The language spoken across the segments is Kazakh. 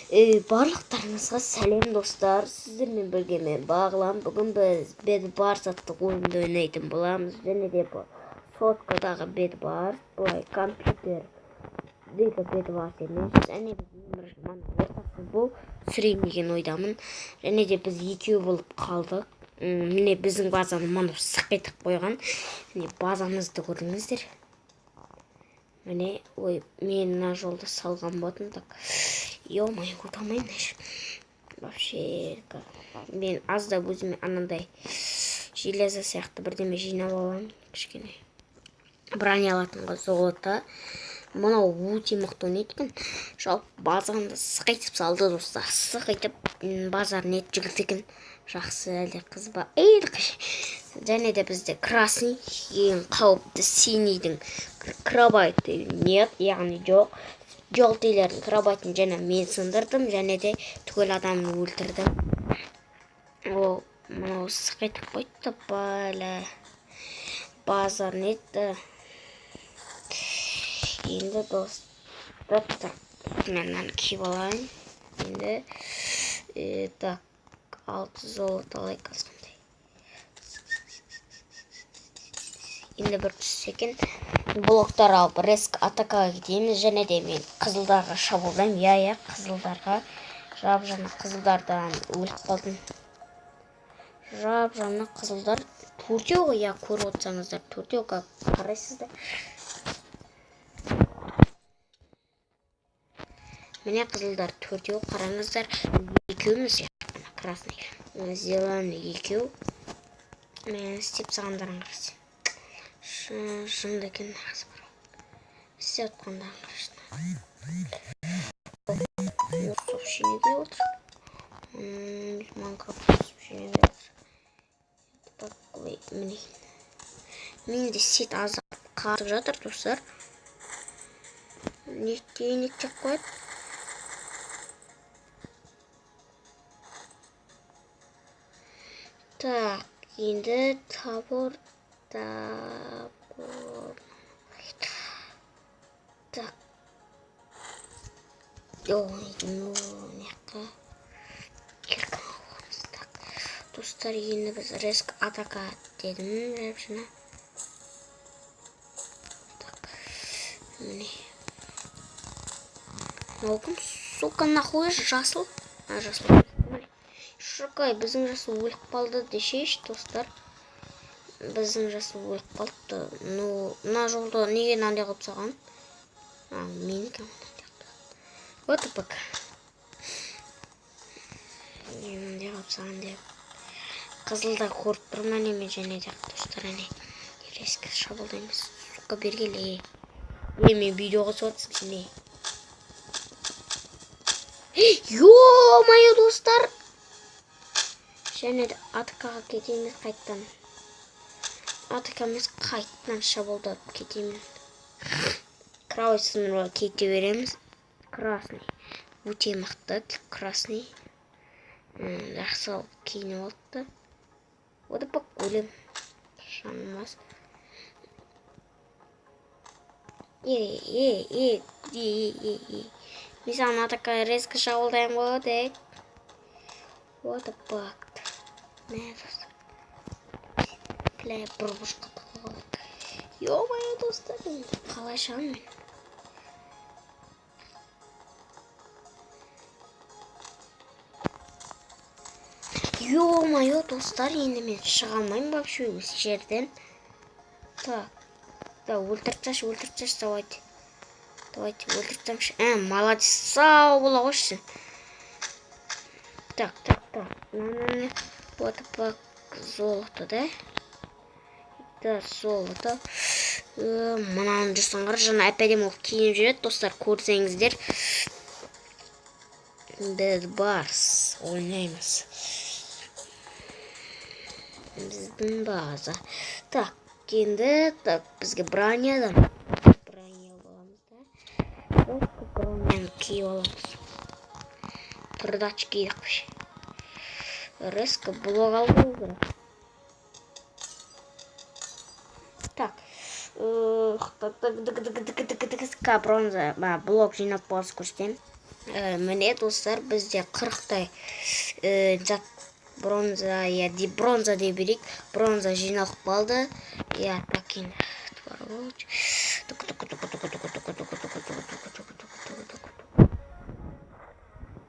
Барлықтарыңызға сәлем достар, сіздермен бірге мен Бағлан. Бүгін біз Bedwars атты ойынды ойнайтын боламыз. Және де бұл соткадағы Bedwars, бұлай компьютердегі Bedwars емес. Және біздің ортасы бұл сүрейін деген ойдамын. Және де біз екеу болып қалдық. Міне біздің базаны мана сықайтып қойған. Және базамызды көрдіңіздер. Міне, ой, мен мына жолды салған болатын. Так, ё-моё, ұтамаймын. Вообще, мен аздап өзіме анандай железо сияқты бірдеме жинап аламын. Кішкене броня алатынға золото. Мынау өте мықты ойнайды екен. Жалпы базаны сықайтып салды достар. Сықайтып базар нет жігіт екен. Жақсы, әлде қыз ба? Және де бізде красный, ең қауіпті синийдің крабайты нет, яғни жоқ. Желтыйлардың крабайтын және мен сындырдым, және де түгел адамды өлтірдім. Ол мынау сықайтып қойды, бәлі. Базар нетті. Енді достар, мен мынаны киіп алайын. Енді, так, 6 золото алайық азғандай. Енді бір түссекен блоктар алып реск атакаға кетеміз. Және де мен қызылдарға шабуылдаймын. Я, қызылдарға. Жап-жаңа қызылдардан өліп қалдым. Жап-жаңа қызылдар. Төртеу ғой, я, көріп отырсаңыздар. Төртеу қарайсыздар. Міне қызылдар төртеу қараңыздар. Екеуміз, красный. Зеленый екеу. Мен істеп сағандарың қарсы. Шынды екен нағыз бар. Істеп отқандан қарашына. Сообщениеде отыр. Майнкрафт сообщениеде отыр. Так, міне. Мен де сет азап қатып жатыр, достар. Нектеп қойды. Так, енді табор. Так. Ой, ну, неққа. Келген оғымыз. Так. Достар, енді біз реск атака дедім. Жапшына. Так. Міне. Наукым, сука, нахуй жасыл. Жасыл. Шықай, біздің жасыл өліп қалды дешейші, достар. Біздің жасыл өліп қалды. Ну, мына жолды неге нандай қылып саған? Мені кәмін нандай қылды. Вот и пока. Нандай қылып саған деп. Қызылда көріп тұрман еме және де достар, әне. Ерескі шабылдаймыз. Сука бергелі. Мен видео қосып отсың сене. Ё-майо, достар! Және де атакаға кетеміз қайттан. Атакамыз қайттан шабылдап кетеміз. Крауй сынырға кете береміз. Красный. Өте мықты. Красный. Жақсы кейініп алды. Ода пак өлім. Шанымыз. Мен саған атака резкі шабылдайым ғой. What the fuck? Мәз. Бля, бұрбышқа тақылған. Ё-майо, достар, қалай шағын мен? Ё-майо, достар, енді мен шығамайым вообще осы жерден. Так, да, өлтіртшаш, давайте. Давайте, өлтіртшаш. Молодец, сау бола қойшы. Так. Вот так золото, да? Да, золото. Мынаны жасаңғыр, жана әпәдем ол киініп жүреді, достар, көрсеңіздер. Bedwars ойнаймыз. Біздің база. Так, енді, так, бізге бронядан. Броня боламыз, да? Броняны киіп аламыз. Тұрдач кейдік біші. Резко блок алды ғой. Так. Бронза. Блок жинап боласы көрсетем. Міне достар, бізде 40-тай жат бронза, бронза дей берейік. Бронза жиналып қалды. Так енді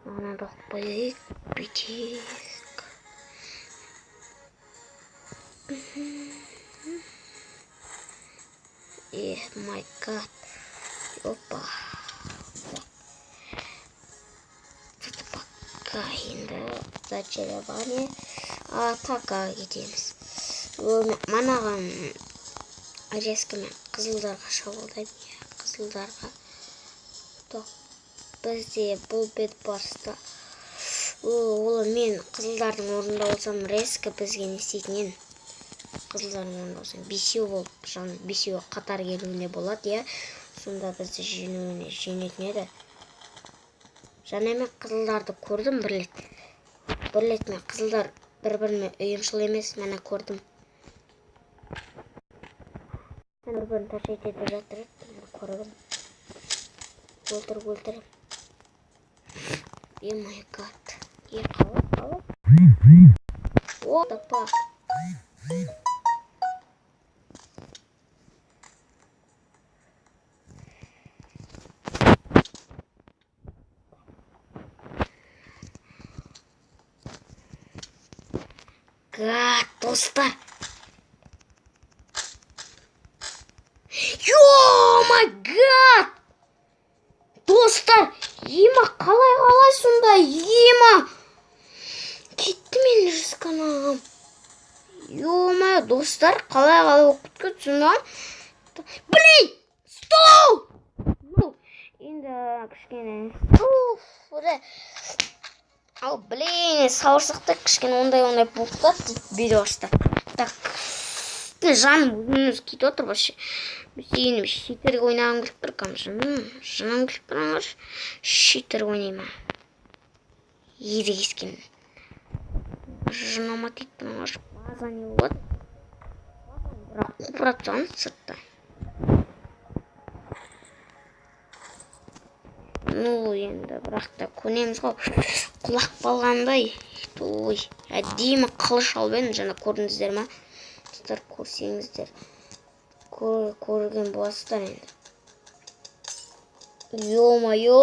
мынаны оқып қояйық. Бүйтейік. Май гад. Опа. Пока енді зачарование атакаға кетеміз. Манаған резко мен қызылдарға шабуылдаймын. Қызылдарға. Бізде бұл бетбарста. Ол мен қызылдардың орнында болсам резко бізге не істейтінен. Қызылдардың орнында болсам бесеу болып, бесеу қатар келуіне болады, сонда бізді жеңетін еді. Және мен қызылдарды көрдім бір рет мен қызылдар бір-біріне ұйымшыл емес, мен көрдім. Мен бір-бірін ташайт етіп жатыр, көрдім. Өлтір. My god. Қалып. What the fuck? Гад, достар. My god! Достар, ема қалай сонда, ема. Кетті мен жысқанағым. Достар, қалай оқып кетсін. Блин, стол! Енді кішкене. Блин, сауырсақты кішкене ондай бұлттат дейді берешті. Так, жаным өзіміз кетіп отыр башы. Сенім шитерге ойнағым келіп тұр қам жаным келіп тұраңыз. Шитер ойнайма. Еді кескен. Жанама тейіп тұраңыз. База не болады? Бірақ құпырат жаныз сыртта. Енді бірақ та көнеміз ғой. Құлақ балғандай. Әдейі қылыш алып едім, жаңа көрдіңіздер ма? Достар, көрсеңіздер. Көрген боласыздар енді. Ё-моё!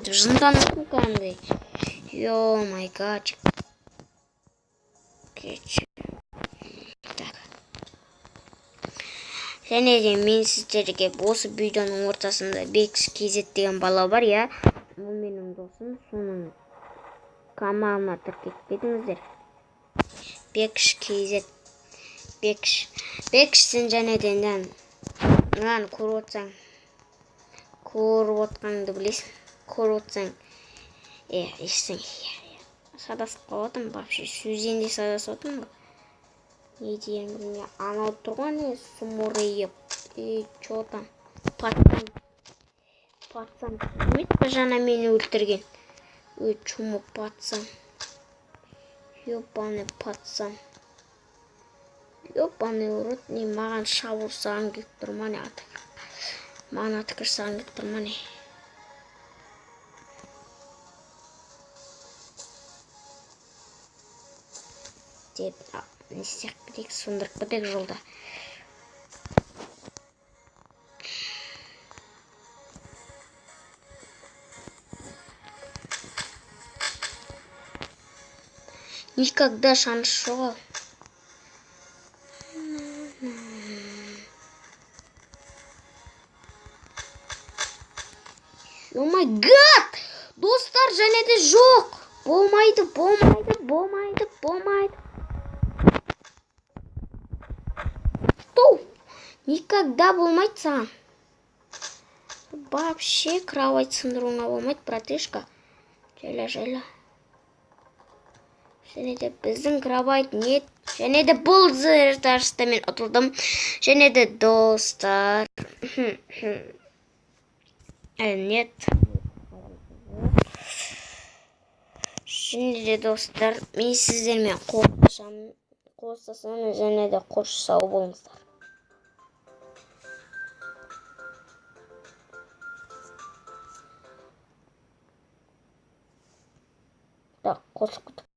Жынданып кәдімгідей. Ё-май гад. Және де мен сіздерге осы видеоның ортасында Бекіш KZ деген бала бар, Ол менің досым, соның каналына тіркеліп Бекіш KZ. Бекіш сен және де мынаны көріп отқаныңды білесің. Көріп отсаң, ешсің. Садасып қалатым, вообще сөзден де садасып отым ба? Не дейін білме, анау тұрған сумурыйып. Чо там? Пацан. Демет пе жана мені өлтірген? Чумы пацан. Ёбаный пацан. Ёбаный урод, не маған шабуыл саған келіп тұрма не атық. Маған атықыр саған келіп тұрма не. Деп, не істеп кетейік, сондырып кетейік жолда. Никогда шанс жоқ. О май гад! Достар, және де жоқ. Болмайды. Что? Никогда болмайды саған. Вообще кровать сындыруыңа болмайды, братышка. Жайла. Және де біздің кровать нет. Және де бұл жарыста мен ұтылдым. Және де достар. Нет. Және де достар, мен сіздермен қоштасамын, және де қош сау болыңыздар. Так, қосып күтіп